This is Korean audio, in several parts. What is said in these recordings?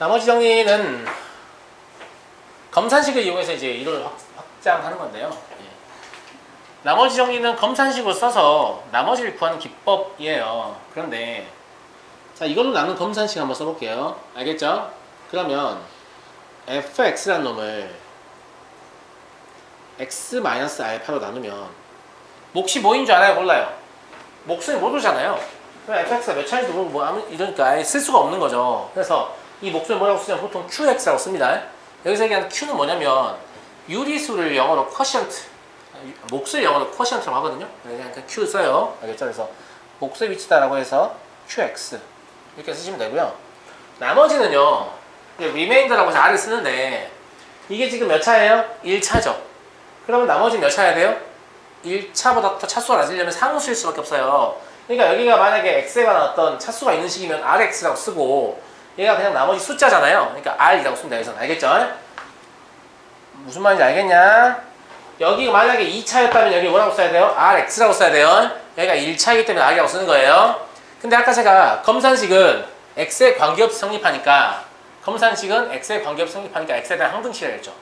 나머지 정리는 검산식을 이용해서 이제 이론을 확장하는 건데요. 예. 나머지 정리는 검산식으로 써서 나머지를 구하는 기법이에요. 그런데 자, 이걸로 나눈 검산식 한번 써볼게요. 알겠죠? 그러면 fx라는 놈을 x-알파로 나누면 몫이 뭐인 줄 알아요? 몰라요? 몫은 모르잖아요. 그럼 fx가 몇 차인지 모르고 이러니까 아예 쓸 수가 없는 거죠. 그래서 이 몫을 뭐라고 쓰냐면 보통 qx라고 씁니다. 여기서 얘기하는 q는 뭐냐면 유리수를 영어로 quotient, 몫을 영어로 quotient라고 하거든요. 그냥 q 써요. 알겠죠? 그래서 몫의 위치다라고 해서 qx 이렇게 쓰시면 되고요. 나머지는요, remainder라고 해서 r을 쓰는데 이게 지금 몇 차예요? 1차죠. 그러면 나머지는 몇 차야 돼요? 1차보다 더 차수가 낮으려면 상수일 수밖에 없어요. 그러니까 여기가 만약에 x에 관한 어떤 차수가 있는 식이면 rx라고 쓰고 얘가 그냥 나머지 숫자잖아요. 그러니까 r이라고 씁니다. 여기서는. 알겠죠? 무슨 말인지 알겠냐? 여기가 만약에 2차였다면 여기 뭐라고 써야 돼요? rx라고 써야 돼요. 여기가 1차이기 때문에 r이라고 쓰는 거예요. 근데 아까 제가 검산식은 x에 관계없이 성립하니까 x에 대한 항등식이라고 했죠.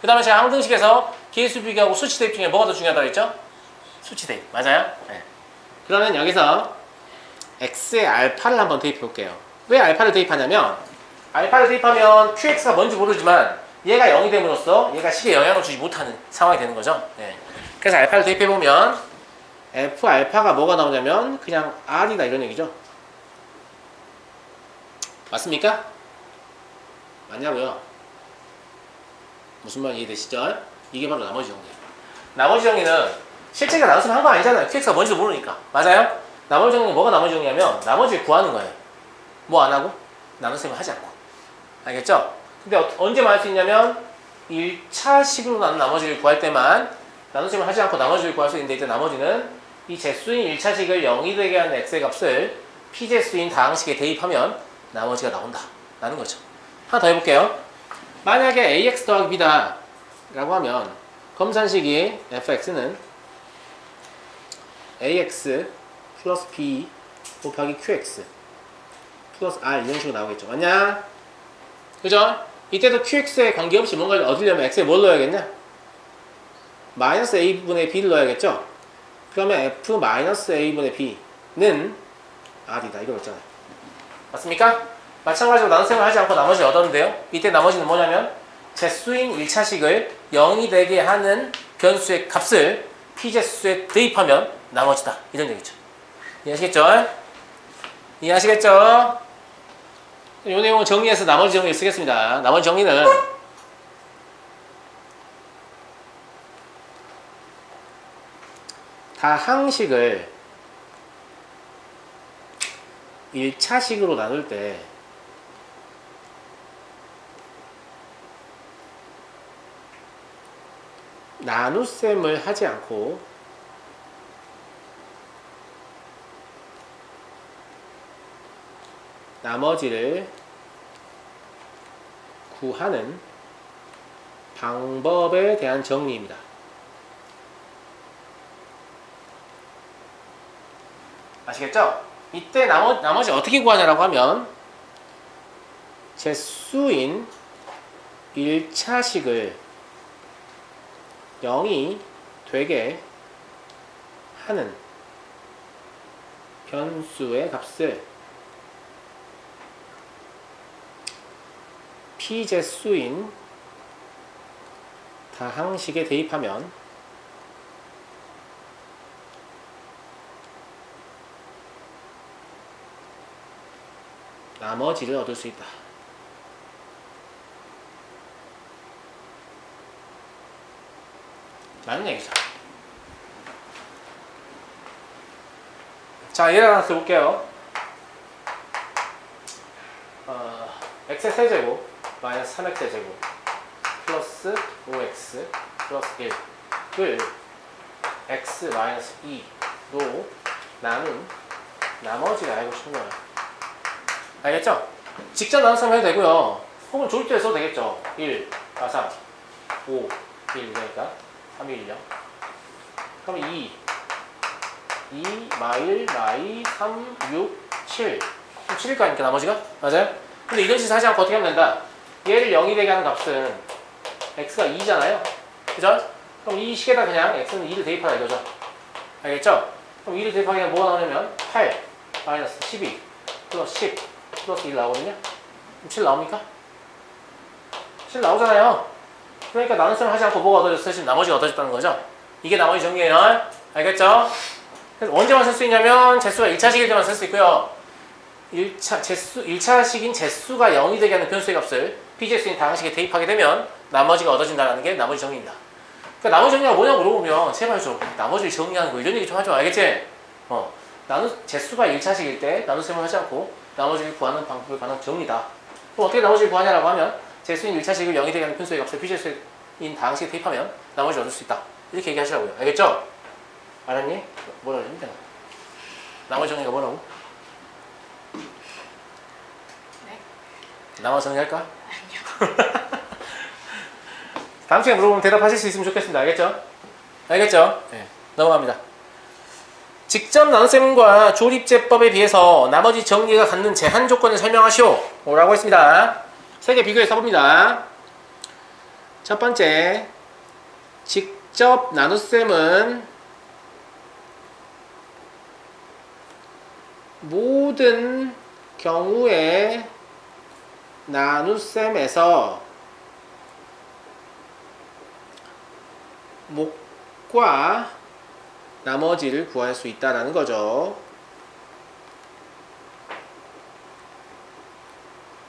그 다음에 제가 항등식에서 계수 비교하고 수치 대입 중에 뭐가 더 중요하다고 했죠? 수치 대입. 맞아요? 네. 그러면 여기서 x에 알파를 한번 대입해 볼게요. 왜 알파를 대입하냐면 알파를 대입하면 qx가 뭔지 모르지만 얘가 0이 됨으로써 얘가 식에 영향을 주지 못하는 상황이 되는 거죠. 네. 그래서 알파를 대입해 보면 f 알파가 뭐가 나오냐면 그냥 r이다 이런 얘기죠. 맞습니까? 맞냐고요? 무슨 말 이해되시죠? 이게 바로 나머지 정리예요. 나머지 정리는 실제가 나눴으면 한 거 아니잖아요. qx가 뭔지도 모르니까. 맞아요? 나머지 정리는 뭐가 나머지 정리냐면 나머지를 구하는 거예요. 뭐 안 하고? 나눗셈을 하지 않고. 알겠죠? 근데 언제만 할 수 있냐면 1차식으로 나눈 나머지를 구할 때만 나눗셈을 하지 않고 나머지를 구할 수 있는데, 이때 나머지는 이 제수인 1차식을 0이 되게 하는 x의 값을 p제수인 다항식에 대입하면 나머지가 나온다 라는 거죠. 하나 더 해볼게요. 만약에 ax 더하기 b다 라고 하면 검산식이 fx는 ax 플러스 b 곱하기 qx 플러스 r 이런 식으로 나오겠죠. 맞냐? 그죠? 이때도 qx에 관계없이 뭔가를 얻으려면 x에 뭘 넣어야겠냐? 마이너스 a분의 b를 넣어야겠죠? 그러면 f 마이너스 a분의 b는 r이다 이거 있잖아요. 맞습니까? 마찬가지로 나눗셈을 하지 않고 나머지를 얻었는데요. 이때 나머지는 뭐냐면 제수인 1차식을 0이 되게 하는 변수의 값을 p제수에 대입하면 나머지다 이런 얘기죠. 이해하시겠죠? 이해하시겠죠? 이 내용을 정리해서 나머지 정리를 쓰겠습니다. 나머지 정리는 다항식을 1차식으로 나눌 때 나눗셈을 하지 않고 나머지를 구하는 방법에 대한 정리입니다. 아시겠죠? 이때 나머지 어떻게 구하냐라고 하면 제수인 1차식을 0이 되게 하는 변수의 값을 p제수인 다항식에 대입하면 나머지를 얻을 수 있다. 라는 얘기죠. 자, 예를 하나 써볼게요. x의 세제곱 마이너스 3x의 제곱 플러스 5x 플러스 1을 x 마이너스 2로 나눈 나머지를 알고 싶은 거예요. 알겠죠? 직접 나눗셈 해도 되고요. 혹은 조립제에 써도 되겠죠. 1, 4, 3, 5, 1 그러니까 3, 1, 0. 그럼 2, 마일, 3, 6, 7. 7일 거 아닙니까 나머지가? 맞아요? 근데 이런 짓을 하지 않고 어떻게 하면 된다? 얘를 0이 되게 하는 값은 x가 2잖아요. 그죠? 그럼 이 식에다 그냥 x는 2를 대입하라 이거죠. 알겠죠? 그럼 2를 대입하게 되면 뭐가 나오냐면 8 마이너스 12 플러스 10 플러스 1 나오거든요. 그럼 7 나옵니까? 7 나오잖아요. 그러니까 나눗셈을 하지 않고 뭐가 얻어졌어요? 지금 나머지가 얻어졌다는 거죠. 이게 나머지 정리예요. 알겠죠? 그래서 언제만 쓸 수 있냐면 재수가 1차식일 때만 쓸 수 있고요. 1차식인 재수가 0이 되게 하는 변수의 값을 p재수인 다항식에 대입하게 되면 나머지가 얻어진다는 게 나머지 정리입니다. 그러니까 나머지 정리가 뭐냐고 물어보면 제발 좀 나머지를 정리하는 거 이런 얘기 좀 하지 마. 알겠지? 재수가 1차식일 때 나눗셈을 하지 않고 나머지를 구하는 방법을 가는 정리다. 그럼 어떻게 나머지를 구하냐라고 하면 재수인 1차식을 0이 되게 하는 변수의 값을 p재수인 다항식에 대입하면 나머지 얻을 수 있다. 이렇게 얘기하시라고요. 알겠죠? 알았니? 뭐라 그랬니? 나머지 정리가 뭐라고? 네? 나머지 정리할까? 아니요. 다음 시간에 물어보면 대답하실 수 있으면 좋겠습니다. 알겠죠? 알겠죠? 네. 넘어갑니다. 직접 나눗셈과 조립제법에 비해서 나머지 정리가 갖는 제한 조건을 설명하시오 라고 했습니다. 세 개 비교해 써봅니다. 첫 번째, 직접 나눗셈은 모든 경우에 나눗셈에서 목과 나머지를 구할 수 있다는 거죠.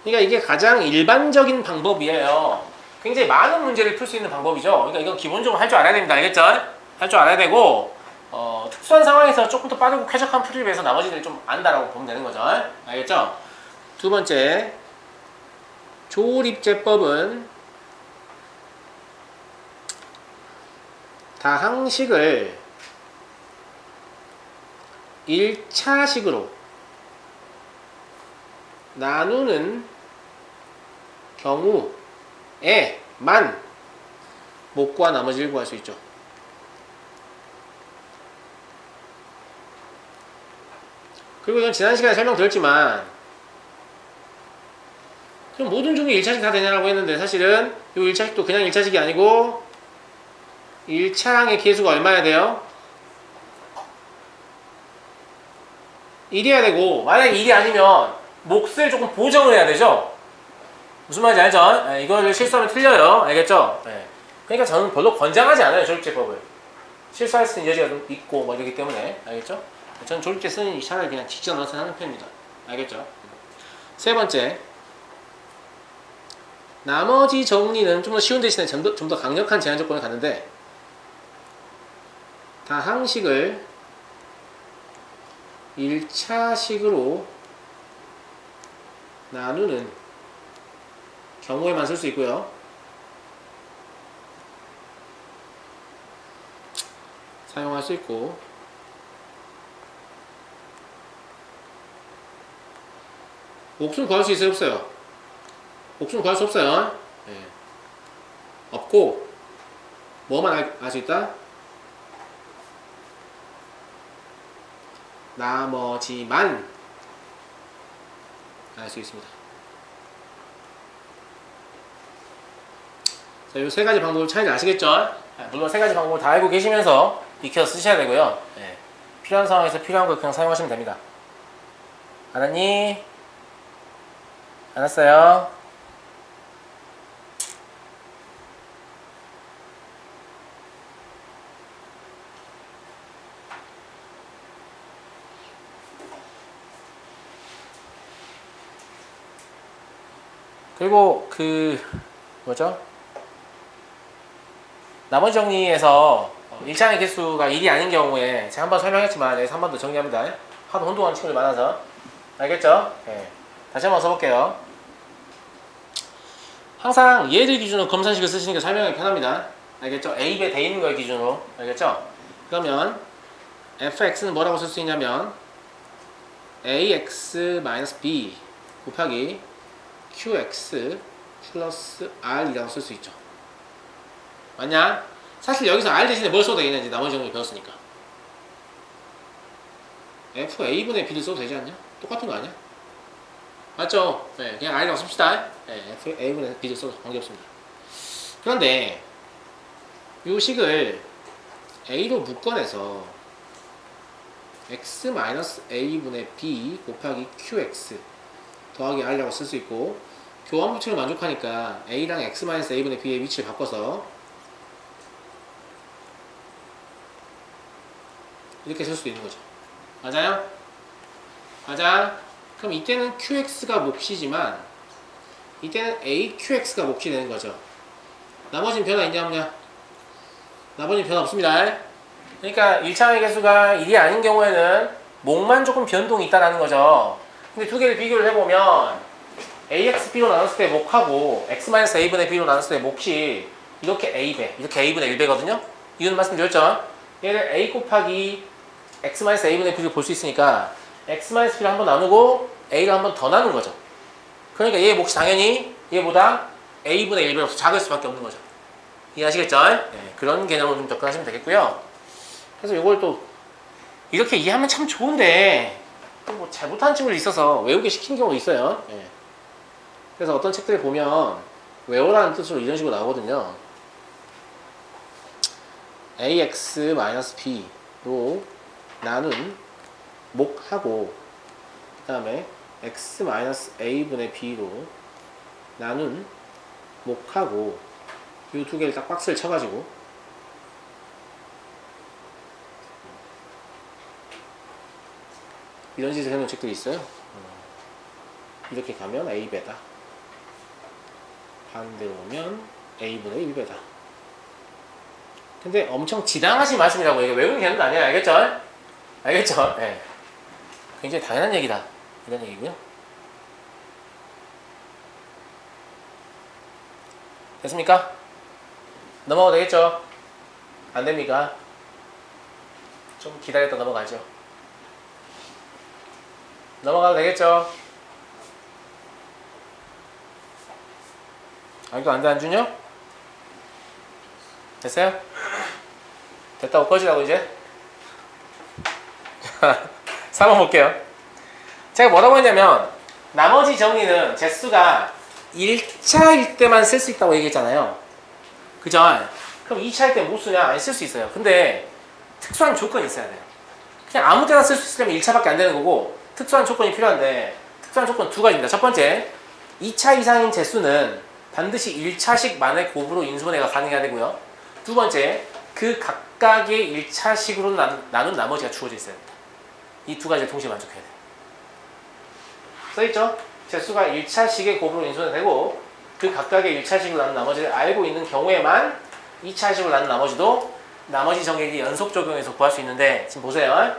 그러니까 이게 가장 일반적인 방법이에요. 굉장히 많은 문제를 풀 수 있는 방법이죠. 그러니까 이건 기본적으로 할 줄 알아야 됩니다. 알겠죠? 할 줄 알아야 되고 특수한 상황에서 조금 더 빠르고 쾌적한 풀이를 위해서 나머지를 좀 안다라고 보면 되는 거죠. 알겠죠? 두 번째, 조립제법은 다항식을 1차식으로 나누는 경우에만 목과 나머지를 구할 수 있죠. 그리고 이건 지난 시간에 설명드렸지만 그럼 모든 종류 1차식 다 되냐라고 했는데 사실은 이 1차식도 그냥 1차식이 아니고 1차항의 계수가 얼마야 돼요? 1이어야 되고 만약에 1이 아니면 몫을 조금 보정을 해야 되죠? 무슨 말인지 알죠? 네, 이거를 실수하면 틀려요. 알겠죠? 네. 그러니까 저는 별로 권장하지 않아요. 조립제법을. 실수할 수 있는 여지가 좀 있고 뭐 이러기 때문에. 알겠죠? 저는 조립제 쓰니 차라리 그냥 직접 넣어서 하는 편입니다. 알겠죠? 세 번째, 나머지 정리는 좀 더 쉬운 대신에 좀 더 강력한 제한 조건을 갖는데 다항식을 1차식으로 나누는 경우에만 쓸 수 있고요. 사용할 수 있고 몫은 구할 수 있어요? 없어요? 몫은 구할 수 없어요. 네. 없고 뭐만 알 수 있다? 나머지만 알 수 있습니다. 자, 이 세 가지 방법을 차이를 아시겠죠? 물론 세 가지 방법을 다 알고 계시면서 익혀서 쓰셔야 되고요. 네. 필요한 상황에서 필요한 걸 그냥 사용하시면 됩니다. 알았니? 알았어요? 그리고 뭐죠? 나머지 정리에서 1차항의 개수가 1이 아닌 경우에 제가 한번 설명했지만 여기서 한 번 더 정리합니다. 하도 혼동하는 친구들이 많아서. 알겠죠? 네. 다시 한번 써볼게요. 항상 얘들 기준으로 검산식을 쓰시는 게 설명이 편합니다. 알겠죠? A배 돼 있는 걸 기준으로. 알겠죠? 그러면 fx는 뭐라고 쓸 수 있냐면 ax-b 곱하기 qx 플러스 r이라고 쓸 수 있죠. 맞냐? 사실 여기서 r 대신에 뭘 써도 되겠냐? 이제 나머지 정리 배웠으니까. fa분의 b를 써도 되지 않냐? 똑같은 거 아니야? 맞죠? 네, 그냥 R이라고 씁시다. 네, A분의 B를 써도 관계없습니다. 그런데 이 식을 A로 묶어내서 x-a분의 b 곱하기 qx 더하기 r이라고 쓸 수 있고, 교환법칙을 만족하니까 a랑 x-a분의 b의 위치를 바꿔서 이렇게 쓸 수도 있는 거죠. 맞아요? 맞아? 그럼 이때는 qx가 몫이지만 이때는 aqx가 몫이 되는 거죠. 나머지는 변화 있냐 없냐? 나머지는 변화 없습니다. 그러니까 1차원의 개수가 1이 아닌 경우에는 몫만 조금 변동이 있다는 거죠. 근데 두 개를 비교를 해보면 AXB로 나눴을 때 몫하고 X-A분의 B로 나눴을 때 몫이 이렇게 A배, 이렇게 A분의 1배거든요. 이유는 말씀드렸죠. 얘를 A 곱하기 X-A분의 B를 볼 수 있으니까 X-B를 한번 나누고 A를 한번 더 나눈 거죠. 그러니까 얘의 몫이 당연히 얘보다 A분의 1배로서 작을 수밖에 없는 거죠. 이해하시겠죠? 네, 그런 개념으로 좀 접근하시면 되겠고요. 그래서 이걸 또 이렇게 이해하면 참 좋은데 또 뭐 잘못하는 친구들이 있어서 외우게 시킨 경우가 있어요. 네. 그래서 어떤 책들 보면 외워라는 뜻으로 이런 식으로 나오거든요. ax-b로 나눈 몫하고 그 다음에 x-a분의 b로 나눈 몫하고 이 두 개를 딱 박스를 쳐가지고 이런 짓을 해놓은 책들이 있어요. 이렇게 가면 a배다, 반대로 오면 a분의 1배다. 근데 엄청 지당하신 말씀이라고. 이게 외우는 개념도 아니에요. 알겠죠? 알겠죠? 네. 굉장히 당연한 얘기다, 이런 얘기고요. 됐습니까? 넘어가도 되겠죠? 안 됩니까? 좀 기다렸다 넘어가죠. 넘어가도 되겠죠? 아직도 안 주냐? 됐어요? 됐다고 꺼지라고 이제? 3번 볼게요. 제가 뭐라고 했냐면 나머지 정리는 재수가 1차일 때만 쓸 수 있다고 얘기했잖아요. 그죠? 그럼 2차일 때 못 쓰냐? 아니, 쓸 수 있어요. 근데 특수한 조건이 있어야 돼요. 그냥 아무 때나 쓸 수 있으려면 1차밖에 안 되는 거고, 특수한 조건이 필요한데 특수한 조건 두 가지입니다. 첫 번째, 2차 이상인 재수는 반드시 1차식만의 곱으로 인수분해가 가능해야 되고요. 두 번째, 그 각각의 1차식으로 나눈 나머지가 주어져 있어야 됩니다. 이 두 가지를 동시에 만족해야 돼요. 써있죠? 재수가 1차식의 곱으로 인수분해 되고 그 각각의 1차식으로 나눈 나머지를 알고 있는 경우에만 2차식으로 나눈 나머지도 나머지 정의의 연속 적용해서 구할 수 있는데, 지금 보세요.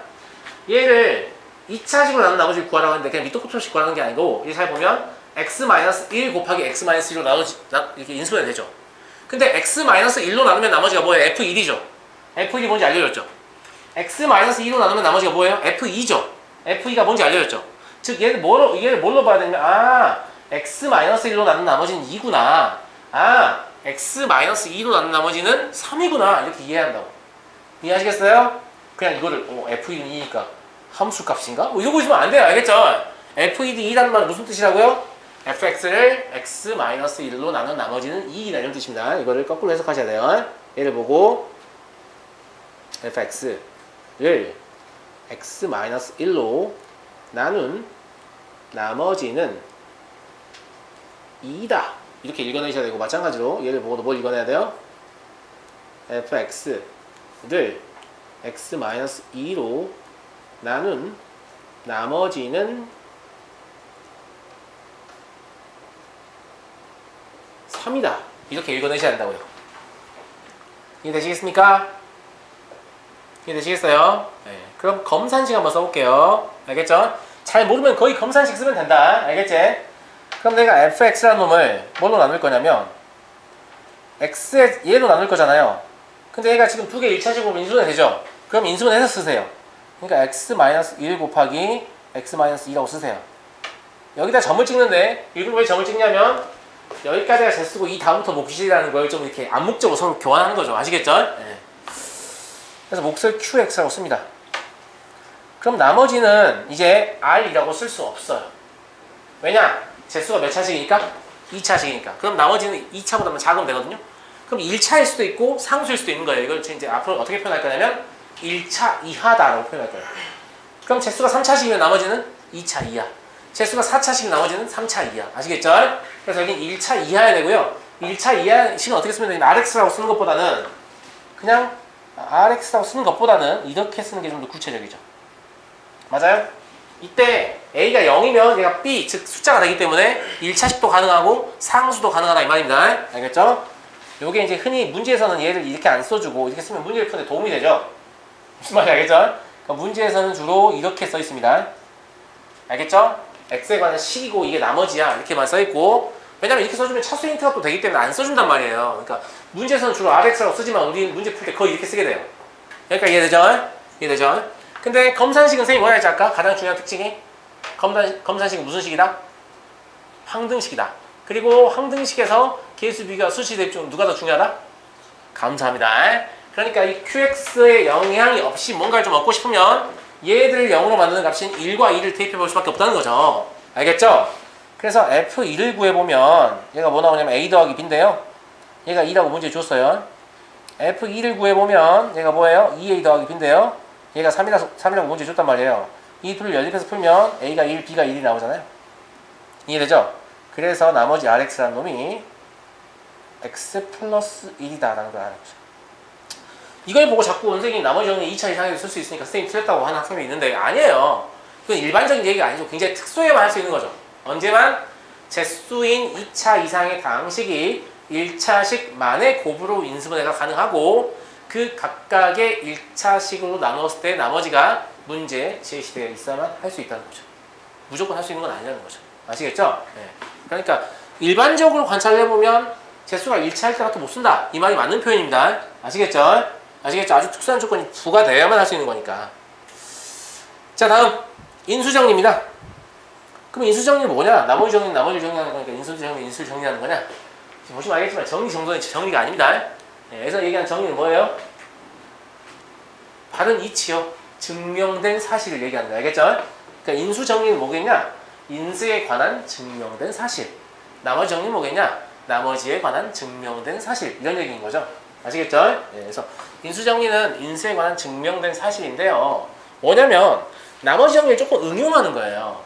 얘를 2차식으로 나눈 나머지를 구하라고 하는데 그냥 밑도 끝없이 구하는 게 아니고, 이게 잘 보면 x-1 곱하기 x-1로 이렇게 인수분해 되죠. 근데 x-1로 나누면 나머지가 뭐예요? f1이죠. f1이 뭔지 알려줬죠. x-2로 나누면 나머지가 뭐예요? f2죠. f2가 뭔지 알려줬죠. 즉 얘를 뭘로 봐야 되냐면, x-1로 나눈 나머지는 2구나. x-2로 나눈 나머지는 3이구나. 이렇게 이해한다고. 이해하시겠어요? 그냥 이거를 f1은 2니까 함수 값인가? 이러고 있으면 안 돼요. 알겠죠? f1이 2라는 말은 무슨 뜻이라고요? fx를 x-1로 나눈 나머지는 2이다, 이런 뜻입니다. 이거를 거꾸로 해석하셔야 돼요. 얘를 보고 fx를 x-1로 나눈 나머지는 2다, 이렇게 읽어내셔야 되고, 마찬가지로 얘를 보고도 뭘 읽어내야 돼요? fx를 x-2로 나눈 나머지는 3이다, 이렇게 읽어내셔야 한다고요. 이해되시겠습니까? 이해되시겠어요? 네. 그럼 검산식 한번 써볼게요. 알겠죠? 잘 모르면 거의 검산식 쓰면 된다. 알겠지? 그럼 내가 fx라는 놈을 뭘로 나눌 거냐면 x에 얘로 나눌 거잖아요. 근데 얘가 지금 두 개 1차식으로 인수분해 되죠? 그럼 인수분해해서 쓰세요. 그러니까 x-1 곱하기 x-2라고 쓰세요. 여기다 점을 찍는데, 이걸 왜 점을 찍냐면 여기까지가 재수고 이 다음부터 몫이라는 걸 좀 이렇게 암묵적으로 서로 교환하는 거죠. 아시겠죠? 네. 그래서 몫을 qx라고 씁니다. 그럼 나머지는 이제 r이라고 쓸 수 없어요. 왜냐? 제수가 몇 차식이니까? 2차식이니까. 그럼 나머지는 2차보다는 작으면 되거든요. 그럼 1차일 수도 있고 상수일 수도 있는 거예요. 이걸 이제 앞으로 어떻게 표현할 거냐면 1차 이하다라고 표현할 거예요. 그럼 제수가 3차식이면 나머지는 2차 이하. 제수가 4차식이면 나머지는 3차 이하. 아시겠죠? 그래서 여기는 1차 이하야 되고요. 1차 이하식은 어떻게 쓰면 되냐면 RX라고 쓰는 것보다는 그냥 RX라고 쓰는 것보다는 이렇게 쓰는 게 좀 더 구체적이죠. 맞아요? 이때 A가 0이면 얘가 B, 즉 숫자가 되기 때문에 1차식도 가능하고 상수도 가능하다 이 말입니다. 알겠죠? 요게 이제 흔히 문제에서는 얘를 이렇게 안 써주고 이렇게 쓰면 문제를 푸는데 도움이 되죠? 무슨 말인지 알겠죠? 그러니까 문제에서는 주로 이렇게 써 있습니다. 알겠죠? X에 관한 식이고 이게 나머지야 이렇게만 써 있고 왜냐면 이렇게 써주면 차수 힌트가 또 되기 때문에 안 써준단 말이에요. 그러니까 문제에서는 주로 RX라고 쓰지만 우리 문제 풀 때 거의 이렇게 쓰게 돼요. 그러니까 이해되죠? 이해되죠? 근데 검산식은 선생님이 뭐라 했지 아까? 가장 중요한 특징이 검산식은 무슨 식이다? 항등식이다. 그리고 항등식에서 개수 비교와 수치 대비 중 누가 더 중요하다? 감사합니다. 그러니까 이 QX의 영향이 없이 뭔가를 좀 얻고 싶으면 얘들을 0으로 만드는 값인 1과 2를 대입해 볼 수밖에 없다는 거죠. 알겠죠? 그래서 F2를 구해보면 얘가 뭐 나오냐면 A 더하기 B인데요. 얘가 2라고 문제 줬어요. F2를 구해보면 얘가 뭐예요? 2A 더하기 B인데요. 얘가 3이라고 문제 줬단 말이에요. 이 둘을 연립해서 풀면 A가 1, B가 1이 나오잖아요. 이해되죠? 그래서 나머지 RX라는 놈이 X 플러스 1이다 라는 걸 알아보죠. 이걸 보고 자꾸 원생이 나머지 정리 2차 이상에도 쓸 수 있으니까 선생님 틀렸다고 하는 학생이 있는데 아니에요. 그건 일반적인 얘기가 아니죠. 굉장히 특수에만 할 수 있는 거죠. 언제만? 제수인 2차 이상의 다항식이 1차식만의 곱으로 인수분해가 가능하고 그 각각의 1차식으로 나누었을 때 나머지가 문제에 제시되어 있어야만 할 수 있다는 거죠. 무조건 할 수 있는 건 아니라는 거죠. 아시겠죠? 네. 그러니까 일반적으로 관찰을 해보면 제수가 1차일 때 같은 못 쓴다. 이 말이 맞는 표현입니다. 아시겠죠? 아시겠죠? 아주 특수한 조건이 부과되어야만 할 수 있는 거니까. 자, 다음 인수정리입니다. 그럼 인수정리는 뭐냐? 나머지 정리는 나머지 정리하는 거니까 인수정리, 인수를 정리하는 거냐? 보시면 알겠지만 정리 정도는 정리가 아닙니다. 네, 여기서 얘기하는 정리는 뭐예요? 바른 이치요. 증명된 사실을 얘기하는 거예요. 알겠죠? 그러니까 인수 정리는 뭐겠냐? 인수에 관한 증명된 사실. 나머지 정리는 뭐겠냐? 나머지에 관한 증명된 사실. 이런 얘기인 거죠. 아시겠죠? 네, 그래서 인수 정리는 인수에 관한 증명된 사실인데요. 뭐냐면 나머지 정리를 조금 응용하는 거예요.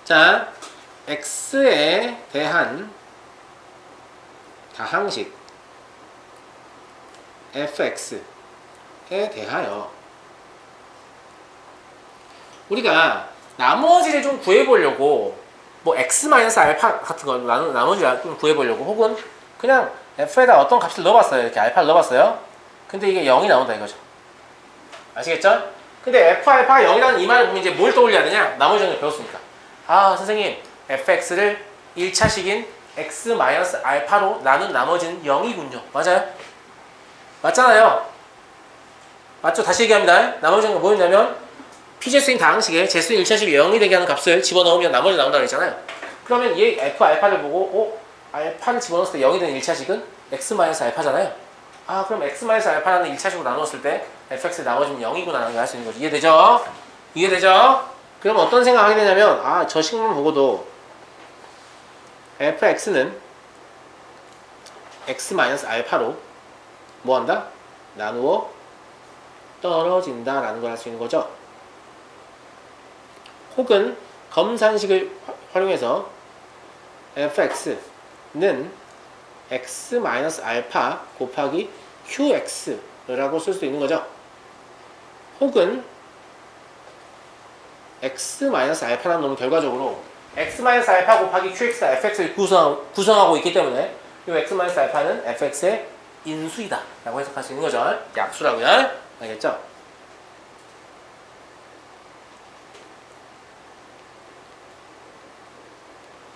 자, X에 대한 다항식 fx에 대하여 우리가 나머지를 좀 구해보려고 뭐 x-알파 같은 거 나머지를 좀 구해보려고 혹은 그냥 f에다 어떤 값을 넣어봤어요. 이렇게 알파를 넣어봤어요. 근데 이게 0이 나온다 이거죠. 아시겠죠? 근데 f 알파가 0이라는 이 말을 보면 이제 뭘 떠올려야 되냐? 나머지 정도 배웠으니까. 아 선생님 fx를 1차식인 x-알파로 나눈 나머지는 0이군요. 맞아요? 맞잖아요. 맞죠? 다시 얘기합니다. 나머지 정도 뭐였냐면 P제수인 다항식에 제수인 1차식이 0이 되게 하는 값을 집어넣으면 나머지 나온다고 했잖아요. 그러면 얘 f 알파를 보고 알파를 집어넣었을 때 0이 되는 1차식은 x-알파잖아요. 아 그럼 x-알파라는 1차식으로 나누었을 때 fx의 나머지는 0이구나 라는 걸 알 수 있는 거죠. 이해되죠? 이해되죠? 그럼 어떤 생각을 하게 되냐면 아 저 식문 보고도 fx는 x-알파로 뭐한다? 나누어 떨어진다 라는 걸 알 수 있는 거죠. 혹은 검산식을 활용해서 fx는 x-알파 곱하기 qx라고 쓸 수도 있는 거죠. 혹은 x-알파라는 놈은 결과적으로 x-알파 곱하기 qx가 fx를 구성하고 있기 때문에 이 x-알파는 fx의 인수이다 라고 해석할 수 있는 거죠. 약수라고요. 알겠죠?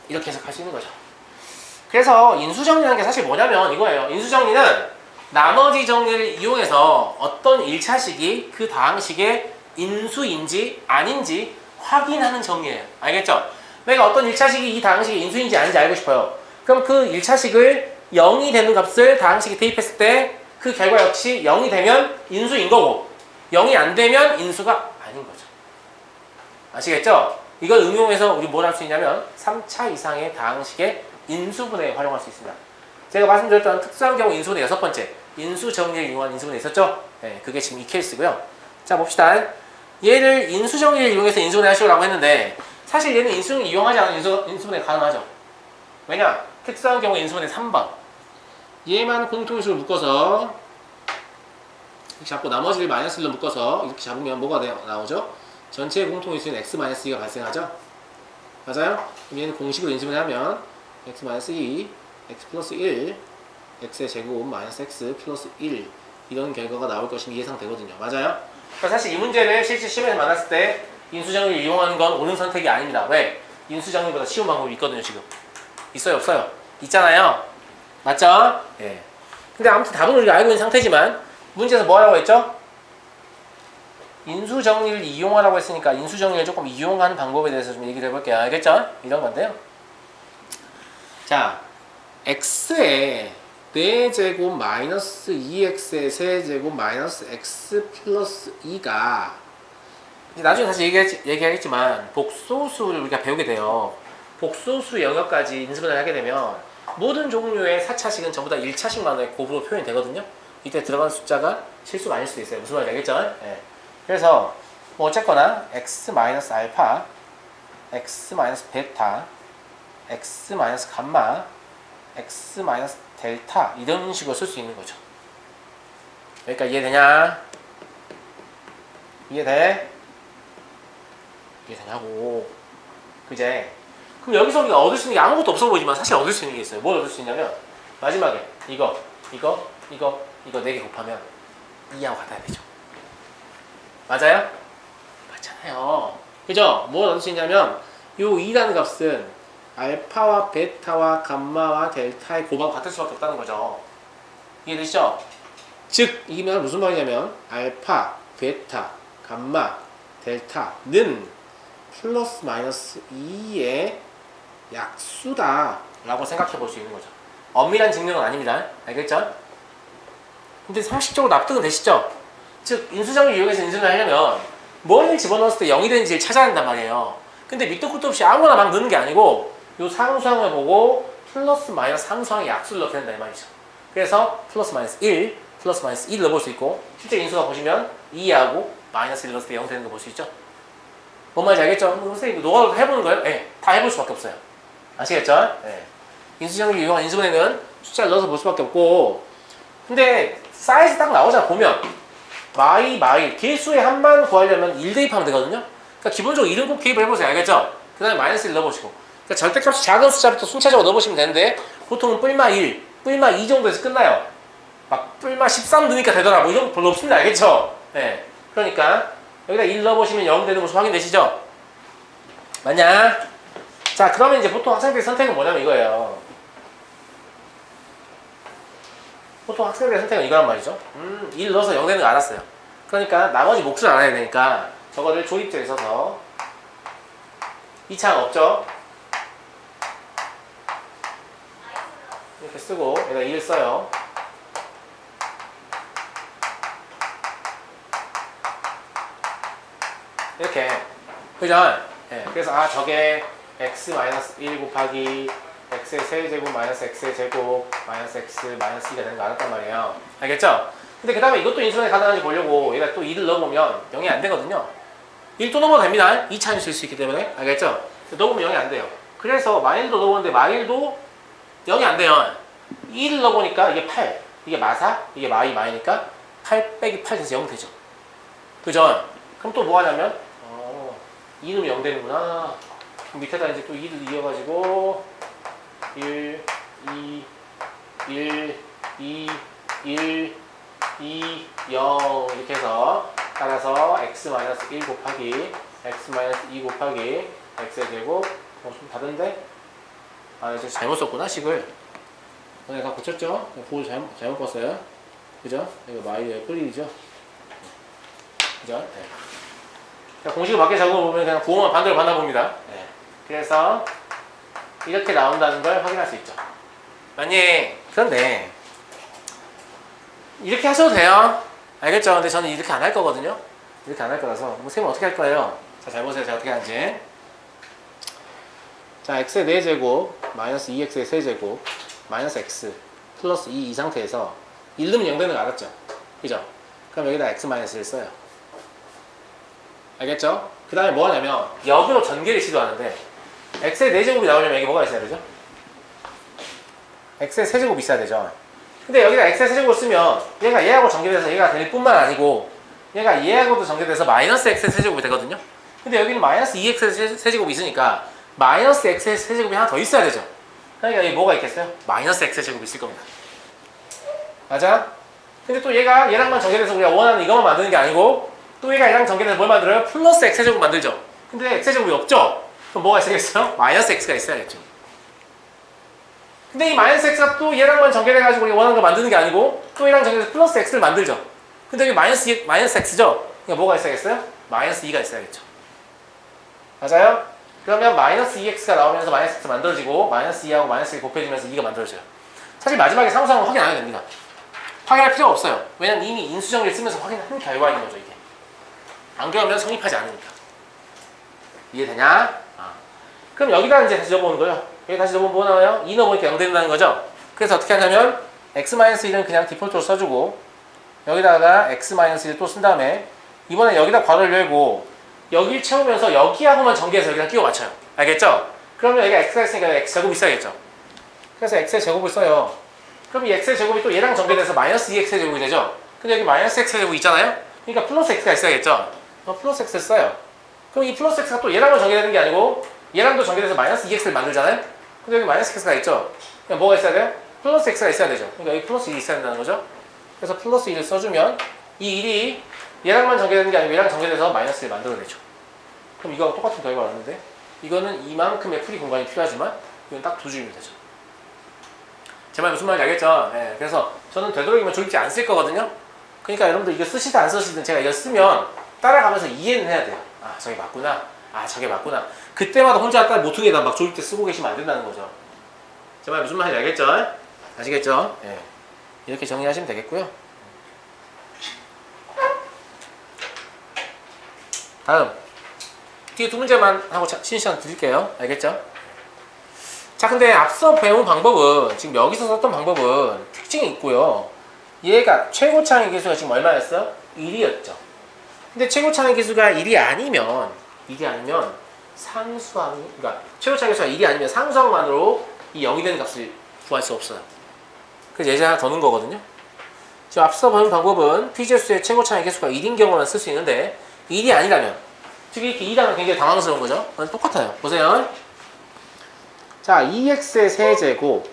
이렇게 해석할 수 있는 거죠. 그래서 인수정리라는 게 사실 뭐냐면 이거예요. 인수정리는 나머지 정리를 이용해서 어떤 1차식이 그 다항식의 인수인지 아닌지 확인하는 정리예요. 알겠죠? 내가 어떤 1차식이 이 다항식의 인수인지 아닌지 알고 싶어요. 그럼 그 1차식을 0이 되는 값을 다항식에 대입했을 때 그 결과 역시 0이 되면 인수인 거고 0이 안 되면 인수가 아닌 거죠. 아시겠죠? 이걸 응용해서 우리 뭘 할 수 있냐면 3차 이상의 다항식의 인수분해에 활용할 수 있습니다. 제가 말씀드렸던 특수한 경우 인수분해 6번째 인수정리를 이용한 인수분해 있었죠? 네, 그게 지금 이 케이스고요. 자 봅시다. 얘를 인수정리를 이용해서 인수분해 하시라고 했는데 사실 얘는 인수정리 이용하지 않은 인수분해 가능하죠. 왜냐? 특수한 경우 인수분해 3번 얘만 공통수를 묶어서 이렇게 잡고 나머지를 마이너스로 묶어서 이렇게 잡으면 뭐가 나오죠? 전체 공통인수는 x-2가 발생하죠? 맞아요? 그럼 얘는 공식으로 인수분해 하면 x-2, x 플러스 1, x의 제곱 마이너스 x 플러스 1 이런 결과가 나올 것이 예상되거든요. 맞아요? 그러니까 사실 이 문제를 실제 시험에서 만났을 때 인수정리를 이용하는 건 옳은 선택이 아닙니다. 왜? 인수정리보다 쉬운 방법이 있거든요. 지금 있어요? 없어요? 있잖아요. 맞죠? 예. 근데 아무튼 답은 우리가 알고 있는 상태지만 문제에서 뭐 하라고 했죠? 인수정리를 이용하라고 했으니까 인수정리를 조금 이용하는 방법에 대해서 좀 얘기를 해볼게요. 알겠죠? 이런 건데요. 자, x에 4제곱 마이너스 2x의 세제곱 마이너스 x 플러스 2가 나중에 다시 얘기하겠지만 복소수를 우리가 배우게 돼요. 복소수 영역까지 인수분해를 하게 되면 모든 종류의 4차식은 전부 다 1차식만의 곱으로 표현이 되거든요. 이때 들어간 숫자가 실수가 아닐 수도 있어요. 무슨 말인지 알겠죠? 네. 그래서 뭐 어쨌거나 x 마이너스 알파, x 마이너스 베타, x 마이너스 감마, x 마이너스 델타 이런 식으로 쓸 수 있는 거죠. 그러니까 이해되냐? 이해돼? 이해되냐고. 그제? 그럼 여기서 우리가 얻을 수 있는 게 아무것도 없어 보이지만 사실 얻을 수 있는 게 있어요. 뭘 얻을 수 있냐면 마지막에 이거 4개 곱하면 2하고 같아야 되죠. 맞아요? 맞잖아요. 그죠? 뭘 얻을 수 있냐면 요 2라는 값은 알파와 베타와 감마와 델타의 곱하고 같을 수밖에 없다는 거죠. 이해되시죠? 즉, 이 말은 무슨 말이냐면 알파, 베타, 감마, 델타는 플러스 마이너스 2의 약수다 라고 생각해 볼 수 있는 거죠. 엄밀한 증명은 아닙니다. 알겠죠? 근데 상식적으로 납득은 되시죠? 즉 인수정리를 이용해서 인수를 하려면 뭘 집어넣었을 때 0이 되는지를 찾아야 한단 말이에요. 근데 밑도 끝도 없이 아무거나 막 넣는 게 아니고 요 상수항을 보고 플러스 마이너스 상수항의 약수를 넣게 된다 이 말이죠. 그래서 플러스 마이너스 1, 플러스 마이너스 1 넣어볼 수 있고 실제 인수가 보시면 2하고 마이너스 1 넣었을 때 0 되는 거 볼 수 있죠? 뭔 말인지 알겠죠? 선생님 노하우 해보는 거예요? 네, 다 해볼 수밖에 없어요. 아시겠죠? 네. 인수정리를 이용한 인수분해는 숫자를 넣어서 볼 수밖에 없고 근데 사이즈 딱 나오잖아 보면 마이 개수의 합만 구하려면 1 대입하면 되거든요. 그러니까 기본적으로 1은 꼭 개입을 해보세요. 알겠죠? 그 다음에 마이너스 1 넣어보시고 그러니까 절대값이 작은 숫자부터 순차적으로 넣어보시면 되는데 보통은 뿔마 1, 뿔마 2 정도에서 끝나요. 막 뿔마 13 넣으니까 되더라 뭐 이런 거 별로 없습니다. 알겠죠? 네. 그러니까 여기다 1 넣어보시면 0 되는 모습 확인되시죠? 맞냐? 자 그러면 이제 보통 학생들의 선택은 뭐냐면 이거예요. 보통 학생들의 선택은 이거란 말이죠. 1 넣어서 0 되는 거 알았어요. 그러니까 나머지 몫을 알아야 되니까 저거를 조립제에 써서 2차항 없죠? 이렇게 쓰고 여기다 1 써요. 이렇게 그죠? 네. 그래서 저게 x-1 곱하기 x의 세제곱 마이너스 x의 제곱 마이너스 x 마이너스 2가 되는 거 알았단 말이에요. 알겠죠? 근데 그 다음에 이것도 인수분해 가능한지 보려고 얘가 또 2를 넣어보면 0이 안 되거든요. 1 또 넣어도 됩니다. 2차일 수 있기 때문에. 알겠죠? 넣어보면 0이 안 돼요. 그래서 마일도 넣어보는데 마일도 0이 안 돼요. 2를 넣어보니까 이게 8 이게 마사 이게 마이니까 8 빼기 8 돼서 0 되죠. 그죠? 그럼 또 뭐 하냐면 2 넣으면 0 되는구나. 그럼 밑에다 이제 또 2를 이어가지고 1, 2, 1, 2, 1, 2, 0 이렇게 해서 따라서 x-1 곱하기 x-2 곱하기 x의 제곱 좀 다른데? 이제 잘못 썼구나 식을. 내가 고쳤죠? 보고 잘못 봤어요. 그죠? 이거 마이의 뿌리죠? 그죠? 네. 공식을 맞게 적어보면 그냥 부호만 반대로 받아봅니다. 네. 그래서 이렇게 나온다는 걸 확인할 수 있죠. 만약에 그런데 이렇게 하셔도 돼요. 알겠죠? 근데 저는 이렇게 안 할 거거든요. 이렇게 안 할 거라서 뭐 쌤은 어떻게 할 거예요? 자, 잘 보세요. 제가 어떻게 하는지. 자, x의 4제곱 마이너스 2x의 세제곱 마이너스 x 플러스 2 이 상태에서 1 넣으면 0 되는 거 알았죠? 그죠? 그럼 여기다 x 마이너스 1 써요. 알겠죠? 그 다음에 뭐 하냐면 역으로 전개를 시도하는데 x의 4제곱이 나오려면 여기 뭐가 있어야 되죠? x의 세제곱이 있어야 되죠. 근데 여기다 x의 세제곱을 쓰면 얘가 얘하고 전개돼서 얘가 될 뿐만 아니고 얘가 얘하고도 전개돼서 마이너스 x의 세제곱이 되거든요. 근데 여기는 마이너스 2x의 세제곱이 있으니까 마이너스 x의 세제곱이 하나 더 있어야 되죠. 그러니까 여기 뭐가 있겠어요? 마이너스 x의 제곱이 있을 겁니다. 맞아? 근데 또 얘가 얘랑만 전개돼서 우리가 원하는 이것만 만드는 게 아니고 또 얘가 얘랑 전개돼서 뭘 만들어요? 플러스 x의 제곱 만들죠. 근데 x의 제곱이 없죠? 그럼 뭐가 있어야겠어요? 마이너스 x가 있어야겠죠. 근데 이 마이너스 x가 또 얘랑만 전개돼가지고 우리가 원하는 걸 만드는 게 아니고 또 얘랑 전개돼서 플러스 x를 만들죠. 근데 여기 마이너스 x죠? 그러니까 뭐가 있어야겠어요? 마이너스 2가 있어야겠죠. 맞아요? 그러면 마이너스 2x가 나오면서 마이너스 x 만들어지고 마이너스 2하고 마이너스 1 곱해지면서 2가 만들어져요. 사실 마지막에 상수항은 확인 안 해도 됩니다. 확인할 필요가 없어요. 왜냐면 이미 인수정리를 쓰면서 확인한 결과인 거죠, 이게. 안 그러면 성립하지 않으니까. 이해되냐? 그럼 여기다 이제 다시 넣어보는 거예요. 여기 다시 넣어보면 뭐 나와요? 2 넣어보니까 0 된다는 거죠. 그래서 어떻게 하냐면 x-1은 그냥 디폴트로 써주고 여기다가 x-1 또 쓴 다음에 이번에 여기다 괄호를 열고 여기를 채우면서 여기하고만 전개해서 여기다 끼워 맞춰요. 알겠죠? 그러면 여기가 x가 있으니까 x제곱이 있어야겠죠. 그래서 x의 제곱을 써요. 그럼 이 x의 제곱이 또 얘랑 전개돼서 마이너스 2x의 제곱이 되죠. 근데 여기 마이너스 x의 제곱이 있잖아요. 그러니까 플러스 x가 있어야겠죠. 플러스 x를 써요. 그럼 이 플러스 x가 또 얘랑만 전개되는 게 아니고 얘랑도 전개돼서 마이너스 2x를 만들잖아요. 근데 여기 마이너스 x가 있죠. 그럼 뭐가 있어야 돼요? 플러스 x가 있어야 되죠. 그러니까 여기 플러스 1이 있어야 된다는 거죠. 그래서 플러스 1을 써주면 이 1이 얘랑만 전개되는 게 아니고 얘랑 전개돼서 마이너스 1을 만들어내죠. 그럼 이거하고 똑같은 결과가 나왔는데 이거는 이만큼의 풀이 공간이 필요하지만 이건 딱 두 줄이면 되죠. 제 말 무슨 말인지 알겠죠? 네, 그래서 저는 되도록이면 조립지 안 쓸 거거든요. 그러니까 여러분들 이거 쓰시든 안 쓰시든 제가 이거 쓰면 따라가면서 이해는 해야 돼요. 아 저게 맞구나. 아 저게 맞구나. 그때마다 혼자 따라 모퉁이에다 막 조립제 쓰고 계시면 안 된다는 거죠. 제 말 무슨 말인지 알겠죠? 아시겠죠? 네. 이렇게 정리하시면 되겠고요. 다음 뒤에 두 문제만 하고 신시간 드릴게요. 알겠죠? 자 근데 앞서 배운 방법은 지금 여기서 썼던 방법은 특징이 있고요. 얘가 최고 창의 기수가 지금 얼마였어? 1이었죠. 근데 최고 창의 기수가 1이 아니면 상수항이 그러니까 최고 창의 기수가 1이 아니면 상수항만으로 이 0이 되는 값을 구할 수 없어요. 그래서 예제 하나 더 넣은 거거든요. 지금 앞서 배운 방법은 PGS의 최고 창의 기수가 1인 경우만 쓸 수 있는데 1이 아니라면 즉 이렇게 2라면 굉장히 당황스러운 거죠. 똑같아요. 보세요. 자, 2x의 세제곱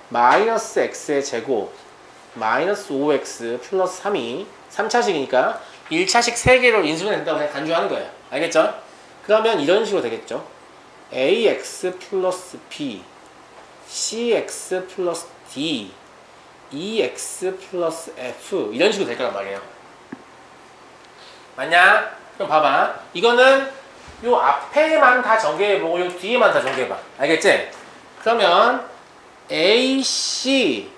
마이너스 x의 제곱 마이너스 5x 플러스 3이 3차식이니까 1차식 3개로 인수분해 된다고 그냥 간주하는 거예요. 알겠죠? 그러면 이런 식으로 되겠죠. ax 플러스 b cx 플러스 d ex 플러스 f 이런 식으로 될 거란 말이에요. 맞냐? 그럼 봐봐. 이거는 요 앞에만 다 전개해보고 요 뒤에만 다 전개해봐. 알겠지? 그러면 AC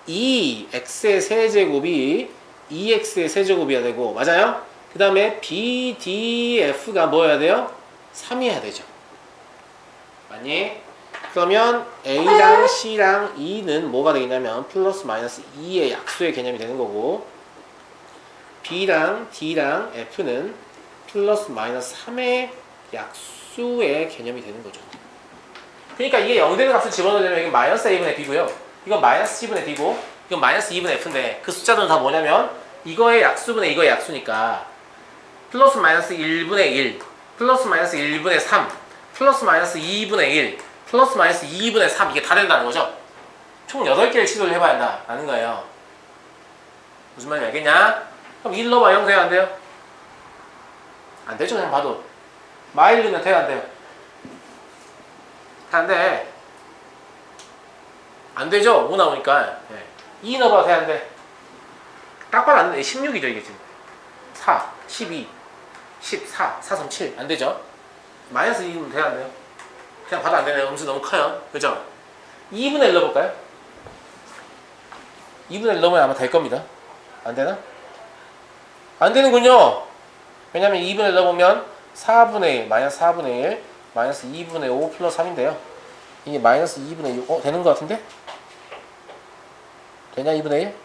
x의 세제곱이 2x의 세제곱이어야 되고 맞아요? 그 다음에 BDF가 뭐여야 돼요? 3이어야 되죠. 맞니? 그러면 A랑 C랑 E는 뭐가 되겠냐면 플러스 마이너스 2의 약수의 개념이 되는 거고 B랑 D랑 F는 플러스 마이너스 3의 약수의 개념이 되는 거죠. 그러니까 이게 0 되는 값을 집어넣으려면 이게 마이너스 A분의 B고요. 이건 마이너스 C분의 D고 이건 마이너스 2분의 F인데 그 숫자들은 다 뭐냐면 이거의 약수분의 이거의 약수니까 플러스 마이너스 1분의 1 플러스 마이너스 1분의 3 플러스 마이너스 2분의 1 플러스 마이너스 2분의 3 이게 다 된다는 거죠. 총 8개를 시도를 해봐야 한다는 거예요. 무슨 말인지 알겠냐? 그럼 1 넣어봐 0 돼요 안 돼요? 안 되죠. 그냥 봐도 마일 넣으면 돼요 안 돼요? 안 돼. 안 되죠? 5 나오니까. 네. 2 넣어봐 돼요 안 돼? 딱 봐도 안 돼. 16이죠 이게 지금. 4, 12, 14, 4, 3, 7 안 되죠? 마이너스 2면 돼요 안 돼요? 그냥 봐도 안 되네요. 음수 너무 커요. 그죠? 2분의 1 넣어볼까요? 2분의 1 넣으면 아마 될 겁니다. 안 되나? 안 되는군요. 왜냐면 2분의 1 넣어보면 4분의 1, 마이너스 4분의 1 마이너스 2분의 5 플러스 3인데요. 이게 마이너스 2분의 6, 되는 것 같은데? 되냐, 2분의 1?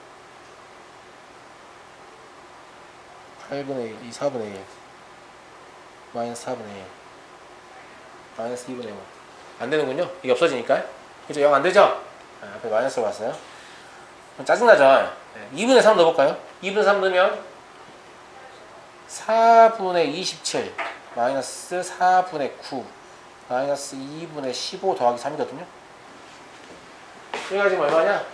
8분의 1, 4분의 1. 마이너스 4분의 1. 마이너스 2분의 5. 안 되는군요. 이게 없어지니까. 그죠? 0 안 되죠? 앞에 마이너스로 봤어요. 짜증나죠? 2분의 3 넣어볼까요? 2분의 3 넣으면 4분의 27 마이너스 4분의 9 마이너스 2분의 15 더하기 3이거든요. 여기가 지금 얼마냐?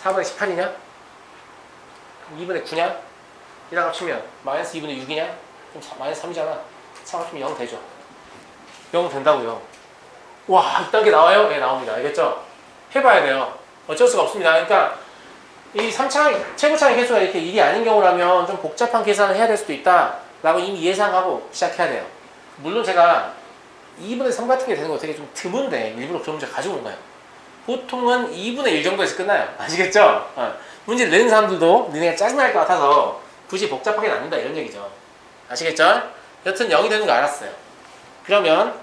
4분의 18이냐? 2분의 9냐? 이랑 합치면 마이너스 2분의 6이냐? 그럼 마이너스 3이잖아. 3 합치면 0 되죠. 0 된다고요. 와, 이딴 게 나와요? 네, 나옵니다. 알겠죠? 해봐야 돼요. 어쩔 수가 없습니다. 그러니까 이 3차항, 최고차항의 개수가 이렇게 1이 아닌 경우라면 좀 복잡한 계산을 해야 될 수도 있다 라고 이미 예상하고 시작해야 돼요. 물론 제가 2분의 3 같은 게 되는 거 되게 좀 드문데 일부러 그런 문제 가지고 온 거예요. 보통은 2분의 1 정도에서 끝나요. 아시겠죠? 문제를 내는 사람들도 니네가 짜증날 것 같아서 굳이 복잡하게 나눈다 이런 얘기죠. 아시겠죠? 여튼 0이 되는 거 알았어요. 그러면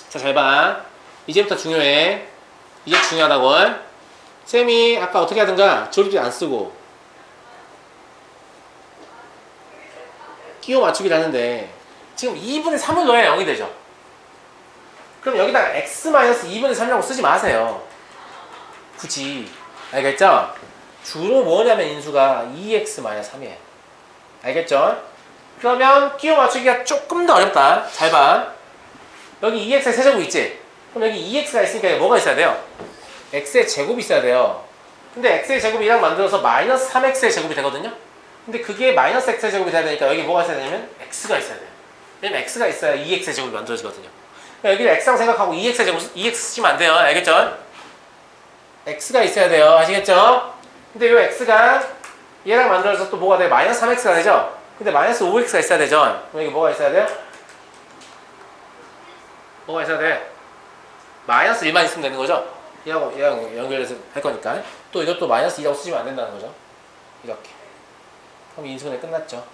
자, 잘 봐. 이제부터 중요해. 이제 중요하다고. 쌤이 아까 어떻게 하든가 조립지 안 쓰고 끼워 맞추기를 하는데 지금 2분의 3을 넣어야 0이 되죠. 그럼 여기다가 x-2분의 3이라고 쓰지 마세요. 굳이. 알겠죠? 주로 뭐냐면 인수가 2x-3이에요. 알겠죠? 그러면 끼워 맞추기가 조금 더 어렵다. 잘 봐. 여기 2x의 세제곱 있지? 그럼 여기 2x가 있으니까 뭐가 있어야 돼요? x의 제곱이 있어야 돼요. 근데 x의 제곱이 1랑 만들어서 마이너스 3x의 제곱이 되거든요? 근데 그게 마이너스 x의 제곱이 돼야 되니까 여기 뭐가 있어야 되냐면 x가 있어야 돼요. 왜냐면 x가 있어야 2x의 제곱이 만들어지거든요. 그러니까 여기를 x라고 생각하고 2x의 제곱, 2x 쓰시면 안 돼요. 알겠죠? x가 있어야 돼요. 아시겠죠? 근데 이 x가 얘랑 만들어서 또 뭐가 돼요? 마이너스 3x가 되죠? 근데 마이너스 5x가 있어야 되죠? 그럼 여기 뭐가 있어야 돼요? 뭐가 있어야 돼? 마이너스 1만 있으면 되는 거죠? 얘하고 연결해서 할 거니까. 또 이것도 마이너스 2라고 쓰시면 안 된다는 거죠. 이렇게. 그럼 인수분해 끝났죠.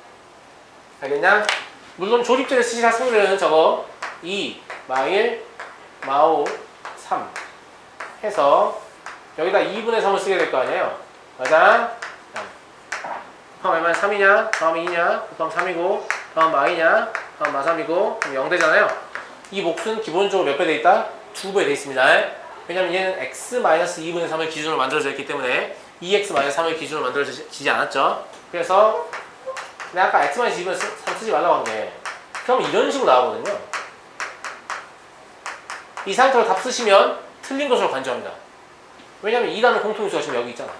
알겠냐? 물론 조립제를 쓰실 학생들은 저거 2, 마1, 마5, 3 해서 여기다 2분의 3을 쓰게 될 거 아니에요? 맞아? 다음 얼마나 3이냐? 다음이 2냐? 다음 3이고 다음 마이냐? 다음 마3이고 그럼 0 되잖아요. 이 몫은 기본적으로 몇 배 돼 있다? 2배 돼 있습니다. 왜냐면 얘는 x-2분의 3을 기준으로 만들어져 있기 때문에 2x-3을 기준으로 만들어지지 않았죠. 그래서 내가 아까 x-2분의 3 쓰지 말라고 한 게 그럼 이런 식으로 나오거든요. 이 상태로 답 쓰시면 틀린 것으로 간주합니다. 왜냐면 2라는 공통수가 지금 여기 있잖아.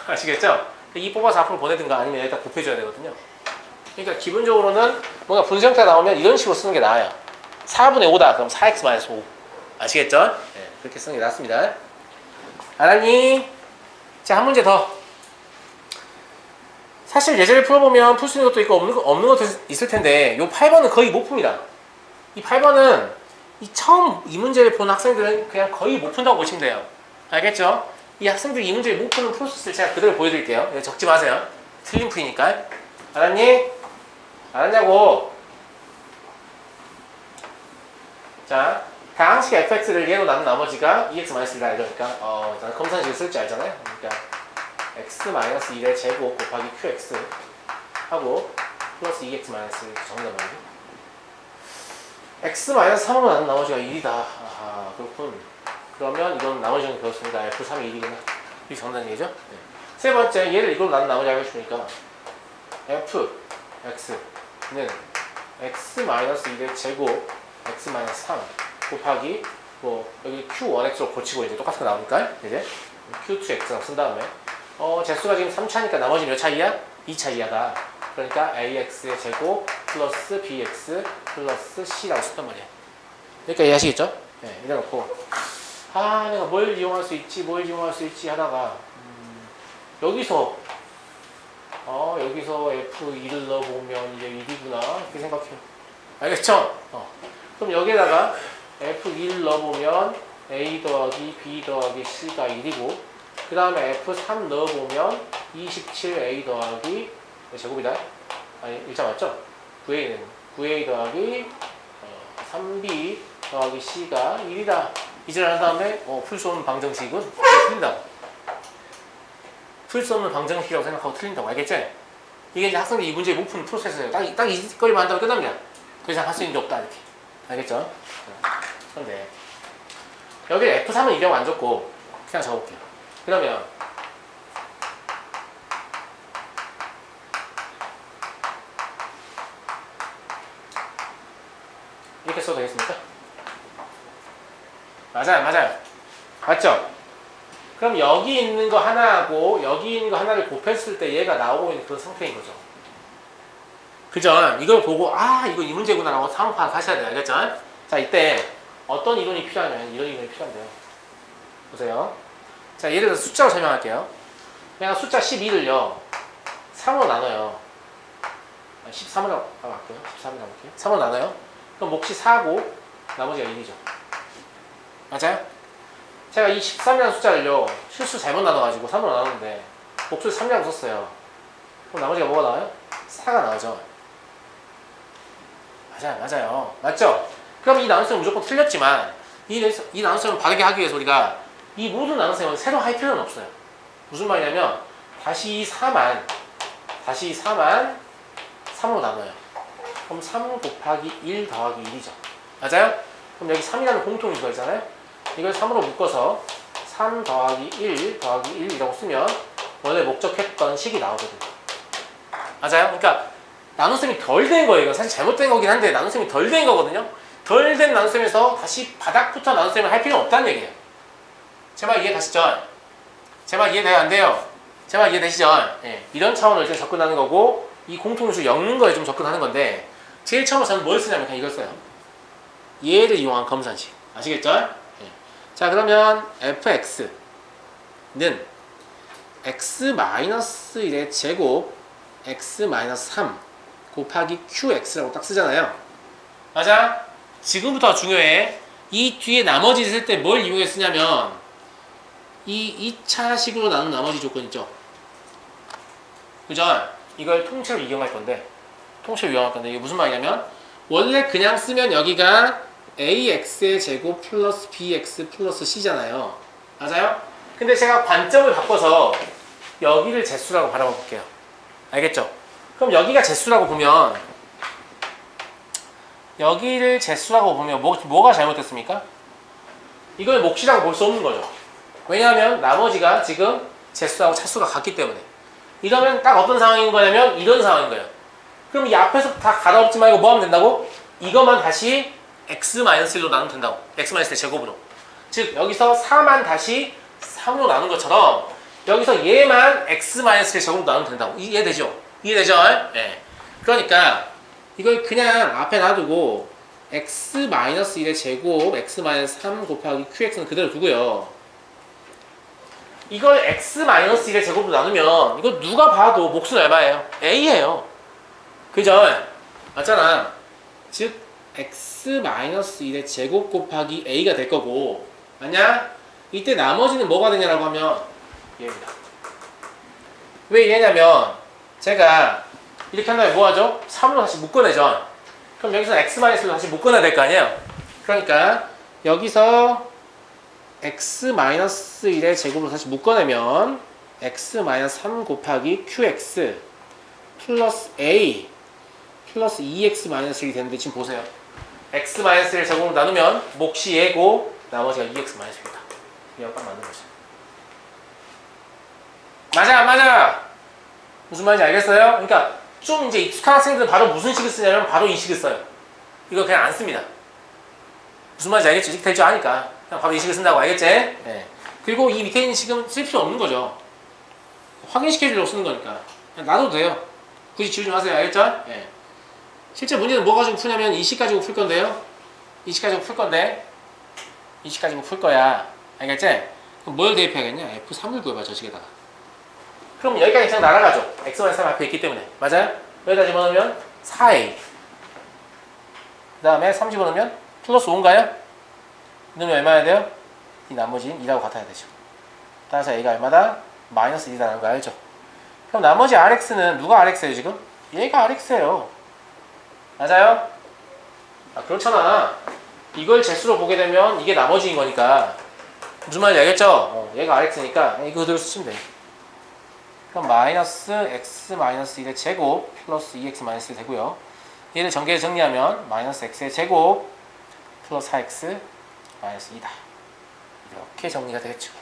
아시겠죠? 2 뽑아서 앞으로 보내든가 아니면 여기다 곱해줘야 되거든요. 그러니까 기본적으로는 뭔가 분수 형태가 나오면 이런 식으로 쓰는 게 나아요. 4분의 5다. 그럼 4x-5. 아시겠죠? 네, 그렇게 쓰는 게 낫습니다. 알았니? 자, 한 문제 더. 사실 예제를 풀어보면 풀 수 있는 것도 있고 없는 것도 있을 텐데 요 8번은 거의 못 풉니다. 이 8번은 처음 이 문제를 본 학생들은 그냥 거의 못 푼다고 보시면 돼요. 알겠죠? 이 학생들이 이 문제를 못 푸는 프로세스를 제가 그대로 보여드릴게요. 적지 마세요. 틀린 풀이니까. 알았니? 알았냐고? 자, 다항식 fx를 얘로 나눈 나머지가 2x-1다 이러니까 나는 검산식을 쓸 줄 알잖아요. 그러니까 x-1의 제곱 곱하기 qx 하고 플러스 2x-1 정답 말이죠. x-3으로 나눈 나머지가 1이다. 아하, 그렇군. 그러면 이건 나머지 정도 배웠습니다. f3이 1이구나. 이게 정답 얘기죠? 네. 세 번째, 얘를 이걸로 나눈 나머지 알고 싶으니까 f, x는 x-1의 제곱 x-3 곱하기 뭐 여기 q1x로 고치고 이제 똑같은 거 나오니까 이제 q2x라고 쓴 다음에 제수가 지금 3차니까 나머지 몇 차이야? 2차 이하다. 그러니까 ax의 제곱 플러스 bx 플러스 c라고 썼단 말이야. 그러니까 이해하시겠죠? 네, 이래놓고 내가 뭘 이용할 수 있지 하다가 여기서 f2를 넣어보면 이제 1이구나 이렇게 생각해요. 알겠죠? 그럼 여기에다가 f1 넣어보면 a 더하기 b 더하기 c가 1이고 그 다음에 f3 넣어보면 27a 더하기 제곱이다. 아니 1차 맞죠? 9a는 9a 더하기 3b 더하기 c가 1이다. 이제를 한 다음에 풀 수 없는 방정식은 틀린다고. 풀 수 없는 방정식이라고 생각하고 틀린다고. 알겠지? 이게 이제 학생들이 이 문제 못 푸는 프로세스예요. 딱 이거리만 한다고 끝납니다. 그 이상 할 수 있는 게 없다. 이렇게. 알겠죠? 그런데 여기 F3은 이병 안 줬고 그냥 적어볼게요. 그러면 이렇게 써도 되겠습니까? 맞아요. 맞죠? 그럼 여기 있는 거 하나하고 여기 있는 거 하나를 곱했을 때 얘가 나오고 있는 그런 상태인 거죠. 그죠? 이걸 보고 이거 이 문제구나 라고 상황 파악하셔야 돼요. 알겠죠? 자, 이때 어떤 이론이 필요하냐면 이런 이론이 필요한데요. 보세요. 자, 예를 들어서 숫자로 설명할게요. 그냥 숫자 12를요 3으로 나눠요. 13으로 할게요. 13으로 나눠볼게요. 3으로 나눠요. 그럼 몫이 4고 나머지가 1이죠. 맞아요? 제가 이 13이라는 숫자를요 실수 잘못 나눠가지고 3으로 나눴는데 몫을 3이라고 썼어요. 그럼 나머지가 뭐가 나와요? 4가 나오죠. 맞아요. 맞죠? 그럼 이 나눗셈은 무조건 틀렸지만 이 나눗셈을 바르게 하기 위해서 우리가 이 모든 나눗셈을 새로 할 필요는 없어요. 무슨 말이냐면 다시 이 4만 3으로 나눠요. 그럼 3 곱하기 1 더하기 1이죠. 맞아요? 그럼 여기 3이라는 공통 이거 있잖아요? 이걸 3으로 묶어서 3 더하기 1 더하기 1이라고 쓰면 원래 목적했던 식이 나오거든요. 맞아요? 그러니까 나눗셈이 덜 된 거예요. 이건 사실 잘못된 거긴 한데 나눗셈이 덜 된 거거든요. 덜 된 나눗셈에서 다시 바닥부터 나눗셈을 할 필요는 없다는 얘기예요. 제 말 이해가시죠? 제 말 이해돼요? 안 돼요? 제 말 이해되시죠? 예. 이런 차원으로 이제 접근하는 거고 이 공통수 엮는 거에 좀 접근하는 건데 제일 처음으로 저는 뭘 쓰냐면 그냥 이걸 써요. 얘를 이용한 검산식. 아시겠죠? 예. 자, 그러면 fx는 x-1의 제곱 x-3 곱하기 qx라고 딱 쓰잖아요. 맞아? 지금부터 중요해. 이 뒤에 나머지 쓸 때 뭘 이용해 쓰냐면 이 2차식으로 나눈 나머지 조건 있죠. 그죠? 이걸 통째로 이용할 건데 이게 무슨 말이냐면 원래 그냥 쓰면 여기가 ax의 제곱 플러스 bx 플러스 c잖아요. 맞아요? 근데 제가 관점을 바꿔서 여기를 제수라고 바라봐 볼게요. 알겠죠? 그럼 여기가 제수라고 보면 여기를 제수라고 보면 뭐가 잘못됐습니까? 이걸 몫이라고 볼 수 없는 거죠. 왜냐하면 나머지가 지금 제수하고 차수가 같기 때문에. 이러면 딱 어떤 상황인 거냐면 이런 상황인 거예요. 그럼 이 앞에서 다 갈아엎지 말고 뭐 하면 된다고? 이것만 다시 x-1로 나누면 된다고. x-1의 제곱으로. 즉 여기서 4만 다시 3으로 나눈 것처럼 여기서 얘만 x-의 제곱으로 나누면 된다고. 이해되죠? 이해되죠? 네. 그러니까 이걸 그냥 앞에 놔두고 x-1의 제곱 x-3 곱하기 qx는 그대로 두고요. 이걸 x-1의 제곱으로 나누면 이거 누가 봐도 몫은 얼마예요? a예요. 그죠? 맞잖아. 즉 x-1의 제곱 곱하기 a가 될 거고, 맞냐? 이때 나머지는 뭐가 되냐라고 하면 얘입니다. 왜 얘냐면 제가 이렇게 한다면 뭐하죠? 3으로 다시 묶어내죠. 그럼 여기서 x-를 다시 묶어내야 될 거 아니에요? 그러니까 여기서 x-1의 제곱으로 다시 묶어내면 x-3 곱하기 qx 플러스 a 플러스 2x-1이 되는데 지금 보세요. x-를 제곱으로 나누면 몫이 얘고 나머지가 2x-1입니다. 이거 딱 맞는 거죠. 맞아 안 맞아? 무슨 말인지 알겠어요? 그러니까 좀 이제 익숙한 학생들은 바로 무슨 식을 쓰냐면 바로 이 식을 써요. 이거 그냥 안 씁니다. 무슨 말인지 알겠죠? 이렇게 될 줄 아니까 그냥 바로 이 식을 쓴다고. 알겠지? 네. 그리고 이 밑에 있는 식은 쓸 필요 없는 거죠. 확인시켜주려고 쓰는 거니까 그냥 놔둬도 돼요. 굳이 지우지 마세요. 알겠죠? 네. 실제 문제는 뭐 가지고 푸냐면 이 식 가지고 풀 건데요. 이 식 가지고 풀 건데 이 식 가지고 풀 거야. 알겠지? 그럼 뭘 대입해야겠냐? F3을 구해봐. 저 식에다가. 그럼 여기까지 그냥 날아가죠. x-3 앞에 있기 때문에. 맞아요? 여기다 집어넣으면 4a. 그 다음에 3 집어넣으면 플러스 5인가요? 넣으면 얼마야 돼요? 이 나머지는 2라고 같아야 되죠. 따라서 a가 얼마다? 마이너스 1이라는 거 알죠? 그럼 나머지 rx는 누가 rx예요 지금? 얘가 rx예요. 맞아요? 아, 그렇잖아. 이걸 제수로 보게 되면 이게 나머지인 거니까. 무슨 말인지 알겠죠? 얘가 rx니까 이거 그대로 쓰시면 돼. 그럼 마이너스 x 마이너스 1의 제곱 플러스 2x 마이너스 1 되고요. 얘를 전개해서 정리하면 마이너스 x의 제곱 플러스 4x 마이너스 2다. 이렇게 정리가 되겠죠.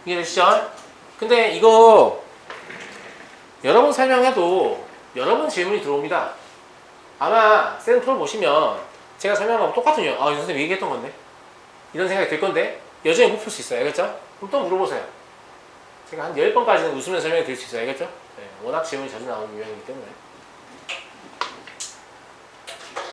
이해되시죠? 근데 이거 여러 번 설명해도 여러 번 질문이 들어옵니다. 아마 쌤 프로 보시면 제가 설명한 거하고 똑같은 요 아, 선생님 얘기했던 건데 이런 생각이 들 건데 여전히 못 풀 수 있어요. 알겠죠? 그럼 또 물어보세요. 제가 한 10번까지는 웃으면서 설명해 드릴 수 있어요. 알겠죠? 네, 워낙 질문이 자주 나오는 유형이기 때문에